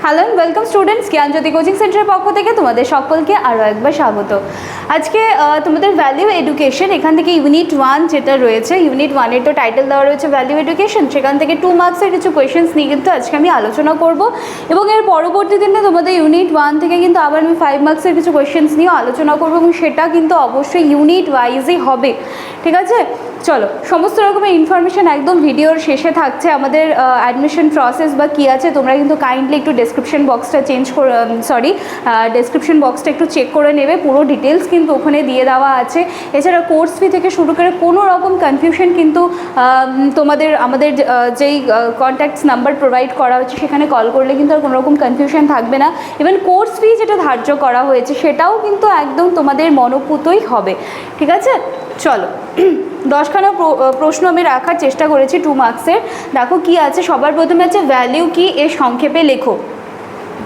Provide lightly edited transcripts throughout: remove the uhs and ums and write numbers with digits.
Hello and welcome students, Gyanjyoti coaching সেন্টারের পক্ষ থেকে তোমাদের সকলকে আরও একবার স্বাগত। আজকে তোমাদের ভ্যালিউ এডুকেশন, এখান থেকে ইউনিট 1 যেটা রয়েছে, ইউনিট 1-এর তো টাইটেল দেওয়া রয়েছে ভ্যালিউ এডুকেশন, সেখান থেকে 2 মার্কসের কিছু কোয়েশ্চেন্স নিয়ে কিন্তু আজকে আমি আলোচনা করব এবং এর পরবর্তী দিনে তোমাদের ইউনিট 1 থেকে কিন্তু আবার আমি 5 মার্কসের কিছু কোয়েশ্চেন্স নিয়েও আলোচনা করবো এবং সেটা কিন্তু অবশ্যই ইউনিট ওয়াইজই হবে, ঠিক আছে? চলো, সমস্ত রকমের ইনফরমেশান একদম ভিডিওর শেষে থাকছে। আমাদের অ্যাডমিশন প্রসেস বা কী আছে তোমরা কিন্তু কাইন্ডলি একটু ডেসক্রিপশন বক্সটা ডেসক্রিপশন বক্সটা একটু চেক করে নেবে, পুরো ডিটেলস কিন্তু ওখানে দিয়ে দেওয়া আছে। এছাড়া কোর্স ফি থেকে শুরু করে কোনো রকম কনফিউশন কিন্তু আমাদের যেই কন্ট্যাক্টস নাম্বার প্রোভাইড করা হচ্ছে সেখানে কল করলে কিন্তু আর কোনো রকম কনফিউশন থাকবে না। ইভেন কোর্স ফি যেটা ধার্য করা হয়েছে সেটাও কিন্তু একদম তোমাদের মনোপুতই হবে, ঠিক আছে? চলো, 10খানা প্রশ্ন আমি রাখার চেষ্টা করেছি 2 মার্কসের। দেখো কি আছে, সবার প্রথমে আছে ভ্যালিউ কি, এর সংক্ষেপে লেখো।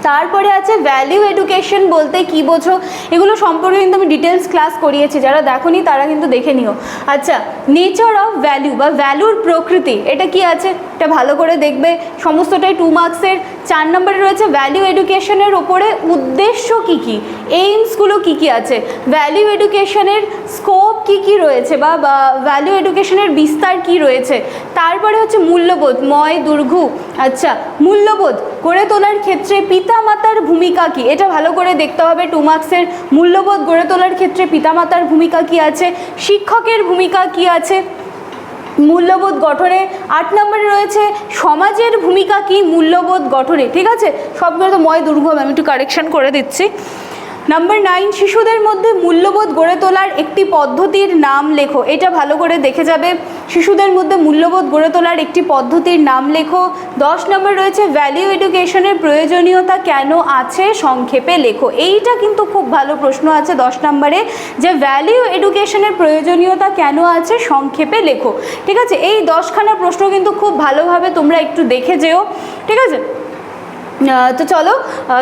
তারপরে আছে ভ্যালিউ এডুকেশন বলতে কি বোঝো, এগুলো সম্পর্কে কিন্তু আমি ডিটেলস ক্লাস করিয়েছি, যারা দেখোনি তারা কিন্তু দেখে নিও। আচ্ছা, নেচার অফ ভ্যালু বা ভ্যালুর প্রকৃতি, এটা কি আছে এটা ভালো করে দেখবে, সমস্তটাই 2 মার্কসের। 4 নম্বরে রয়েছে ভ্যালিউ এডুকেশনের ওপরে উদ্দেশ্য কি কি, এইমসগুলো কি কি আছে, ভ্যালিউ এডুকেশনের স্কোপ কি কি রয়েছে বা ভ্যালিউ এডুকেশনের বিস্তার কি রয়েছে। তারপরে হচ্ছে মূল্যবোধ, ময় দুর্ঘু। আচ্ছা, মূল্যবোধ গড়ে তোলার ক্ষেত্রে পিতামাতার ভূমিকা কি, এটা ভালো করে দেখতে হবে 2 মার্কসের। মূল্যবোধ গড়ে তোলার ক্ষেত্রে পিতামাতার ভূমিকা কি আছে, শিক্ষকের ভূমিকা কি আছে মূল্যবোধ গঠনে। 8 নম্বরে রয়েছে সমাজের ভূমিকা কি মূল্যবোধ গঠনে, ঠিক আছে? সবগুলো তো ময় দুর্গম, আমি একটু কারেকশন করে দিচ্ছি। নাম্বার 9, শিশুদের মধ্যে মূল্যবোধ গড়ে তোলার একটি পদ্ধতির নাম লেখো, এটা ভালো করে দেখে যাবে, শিশুদের মধ্যে মূল্যবোধ গড়ে তোলার একটি পদ্ধতির নাম লেখো। 10 নম্বর রয়েছে ভ্যালিউ এডুকেশনের প্রয়োজনীয়তা কেন আছে সংক্ষেপে লেখো, এইটা কিন্তু খুব ভালো প্রশ্ন আছে 10 নম্বরে, যে ভ্যালিউ এডুকেশনের প্রয়োজনীয়তা কেন আছে সংক্ষেপে লেখো, ঠিক আছে? এই 10খানা প্রশ্ন কিন্তু খুব ভালোভাবে তোমরা একটু দেখে যেও, ঠিক আছে? তো চলো,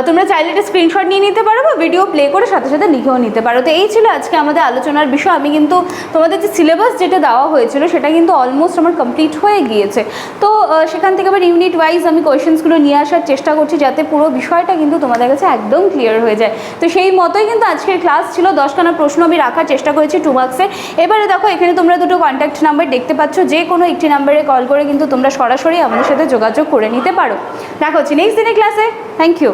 তোমরা চাইলে একটা স্ক্রিনশট নিয়ে নিতে পারো বা ভিডিও প্লে করে সাথে সাথে লিখেও নিতে পারো। তো এই ছিল আজকে আমাদের আলোচনার বিষয়। আমি কিন্তু তোমাদের যে সিলেবাস যেটা দেওয়া হয়েছিল সেটা কিন্তু অলমোস্ট আমার কমপ্লিট হয়ে গিয়েছে। তো সেখান থেকে আবার ইউনিট ওয়াইজ আমি কোয়েশ্চেন্সগুলো নিয়ে আসার চেষ্টা করছি যাতে পুরো বিষয়টা কিন্তু তোমাদের কাছে একদম ক্লিয়ার হয়ে যায়। তো সেই মতোই কিন্তু আজকের ক্লাস ছিল, 10খানা প্রশ্ন আমি রাখার চেষ্টা করেছি 2 মার্কসের। এবারে দেখো, এখানে তোমরা দুটো কন্ট্যাক্ট নাম্বার দেখতে পাচ্ছ, যে কোনো একটি নাম্বারে কল করে কিন্তু তোমরা সরাসরি আমাদের সাথে যোগাযোগ করে নিতে পারো। দেখা হচ্ছে নেক্সট দিনের ক্লাসে। Thank you.